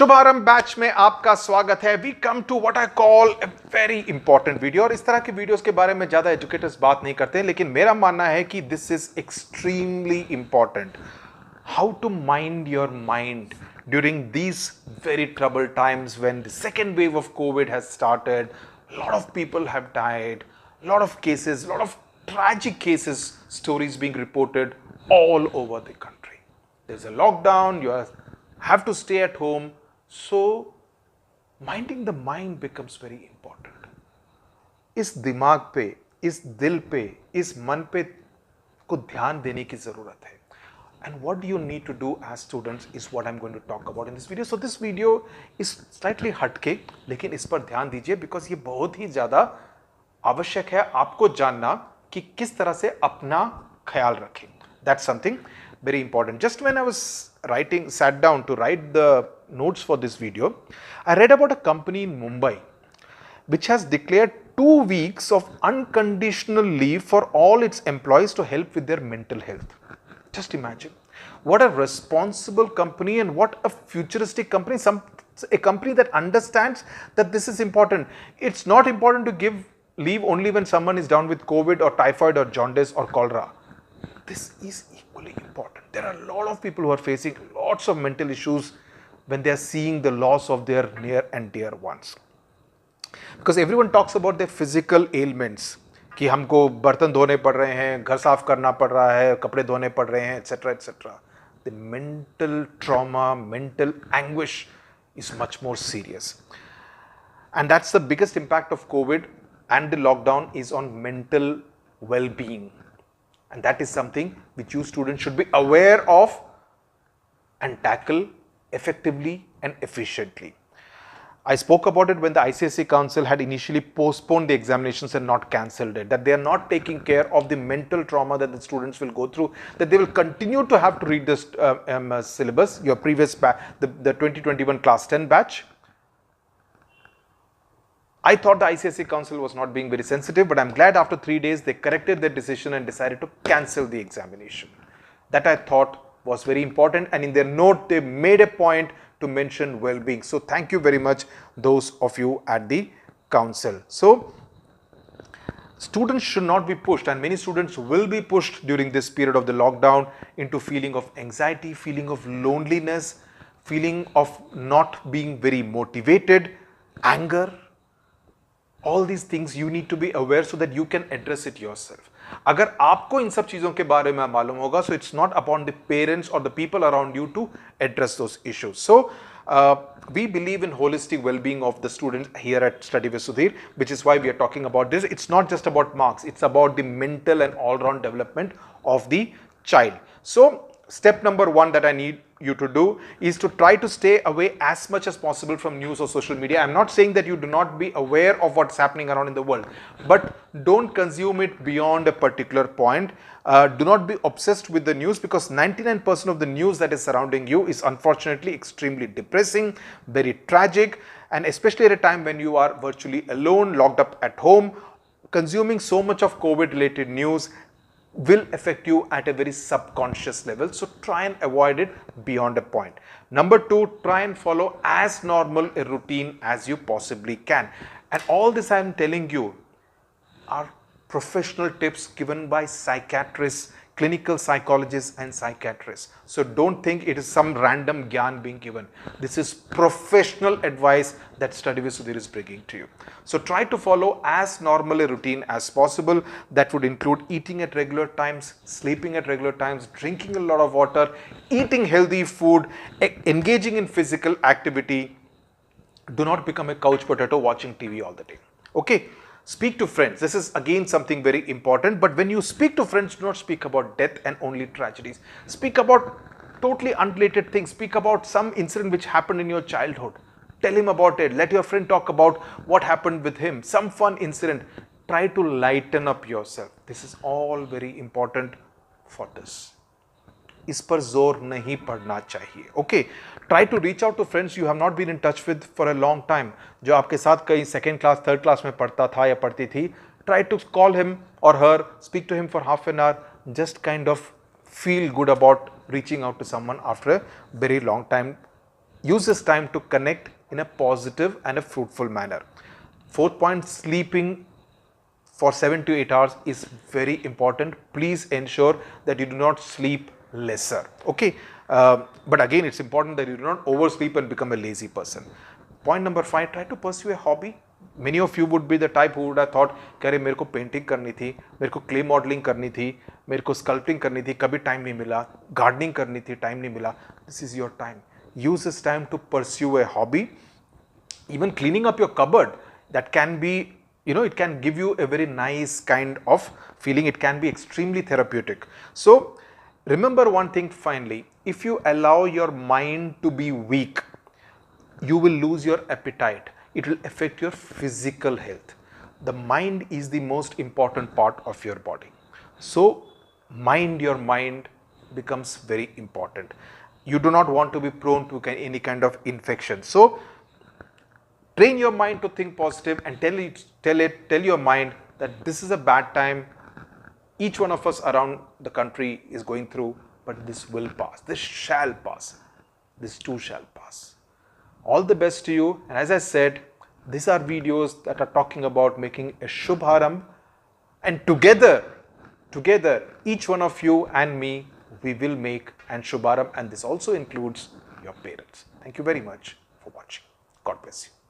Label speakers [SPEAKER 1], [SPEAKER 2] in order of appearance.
[SPEAKER 1] शुभारंभ बैच में आपका स्वागत है। We come to what I call a very important video. और इस तरह के वीडियोस के बारे में ज्यादा एजुकेटर्स बात नहीं करते हैं, लेकिन मेरा मानना है कि this is extremely important. How to mind your mind during these very trouble times when the second wave of Covid has started. Lot of people have died, lot of cases, lot of tragic cases, stories being reported all over the country. There's a lockdown, have to stay at home, so minding the mind becomes very important. इस दिमाग पे, इस दिल पे, इस मन पे को ध्यान देने की जरूरत है. And what do you need to do as students is what I'm going to talk about in this video. So this video is slightly हटके, लेकिन इस पर ध्यान दीजिए because ये बहुत ही ज्यादा आवश्यक है आपको जानना कि किस तरह से अपना ख्याल रखें. That's something very important. Just when I was sat down to write the notes for this video, I read about a company in Mumbai which has declared 2 weeks of unconditional leave for all its employees to help with their mental health. Just imagine. What a responsible company and what a futuristic company. A company that understands that this is important. It's not important to give leave only when someone is down with COVID or typhoid or jaundice or cholera. This is equally important. There are a lot of people who are facing lots of mental issues when they are seeing the loss of their near and dear ones. Because everyone talks about their physical ailments, कि हमको बर्तन धोने पड़ रहे हैं, घर साफ करना पड़ रहा है, कपड़े धोने पड़ रहे हैं, etc. etc. The mental trauma, mental anguish is much more serious. And that's the biggest impact of COVID and the lockdown is on mental well-being. And that is something which you students should be aware of and tackle effectively and efficiently. I spoke about it when the ICSE Council had initially postponed the examinations and not cancelled it, that they are not taking care of the mental trauma that the students will go through, that they will continue to have to read this syllabus, your previous batch, the 2021 class 10 batch. I thought the ICSE Council was not being very sensitive, but I'm glad after 3 days they corrected their decision and decided to cancel the examination. That I thought was very important, and in their note they made a point to mention well-being. So thank you very much those of you at the council. So students should not be pushed, and many students will be pushed during this period of the lockdown into feeling of anxiety, feeling of loneliness, feeling of not being very motivated, anger. All these things you need to be aware so that you can address it yourself. अगर आपको इन सब चीजों के बारे में मालूम होगा, so it's not upon the parents or the people around you to address those issues. So we believe in holistic well-being of the students here at Study with Sudhir, which is why we are talking about this. It's not just about marks, it's about the mental and all-round development of the child. So step number 1 that I need you to do is to try to stay away as much as possible from news or social media. I'm not saying that you do not be aware of what's happening around in the world, but don't consume it beyond a particular point. Do not be obsessed with the news, because 99% of the news that is surrounding you is unfortunately extremely depressing, very tragic, and especially at a time when you are virtually alone, locked up at home, consuming so much of COVID related news will affect you at a very subconscious level. So try and avoid it beyond a point. Number 2, try and follow as normal a routine as you possibly can. And all this I am telling you are professional tips given by psychiatrists, clinical psychologists and psychiatrists. So don't think it is some random gyan being given. This is professional advice that Study with Sudhir is bringing to you. So try to follow as normal a routine as possible. That would include eating at regular times, sleeping at regular times, drinking a lot of water, eating healthy food, engaging in physical activity. Do not become a couch potato watching TV all the day. Okay? Speak to friends. This is again something very important, but when you speak to friends, do not speak about death and only tragedies. Speak about totally unrelated things. Speak about some incident which happened in your childhood. Tell him about it. Let your friend talk about what happened with him. Some fun incident. Try to lighten up yourself. This is all very important for this. इस पर जोर नहीं पड़ना चाहिए. Okay, try to reach out to friends you have not been in touch with for a long time. जो आपके साथ कहीं second class, third class में पढ़ता था या पढ़ती थी. Try to call him or her, speak to him for half an hour. Just kind of feel good about reaching out to someone after a very long time use this time to connect in a positive and a fruitful manner. Fourth point, sleeping for 7 to 8 hours is very important. Please ensure that you do not sleep lesser. Okay, but again, it's important that you do not oversleep and become a lazy person. Point number 5, try to pursue a hobby. Many of you would be the type who would have thought कि अरे मेरे को painting करनी थी, मेरे को clay modelling करनी थी, मेरे को स्कल्पटिंग करनी थी, कभी टाइम नहीं मिला, गार्डनिंग करनी थी, टाइम नहीं मिला. This is your time. Use this time to pursue a hobby. Even cleaning up your cupboard, that can be, it can give you a very nice kind of feeling. It can be extremely therapeutic. So remember one thing finally, if you allow your mind to be weak, you will lose your appetite. It will affect your physical health. The mind is the most important part of your body. So your mind becomes very important. You do not want to be prone to any kind of infection. So train your mind to think positive and tell your mind that this is a bad time. Each one of us around the country is going through, but this will pass. This shall pass. This too shall pass. All the best to you. And as I said, these are videos that are talking about making a Shubharambh, and together, each one of you and me, we will make an Shubharambh, and this also includes your parents. Thank you very much for watching. God bless you.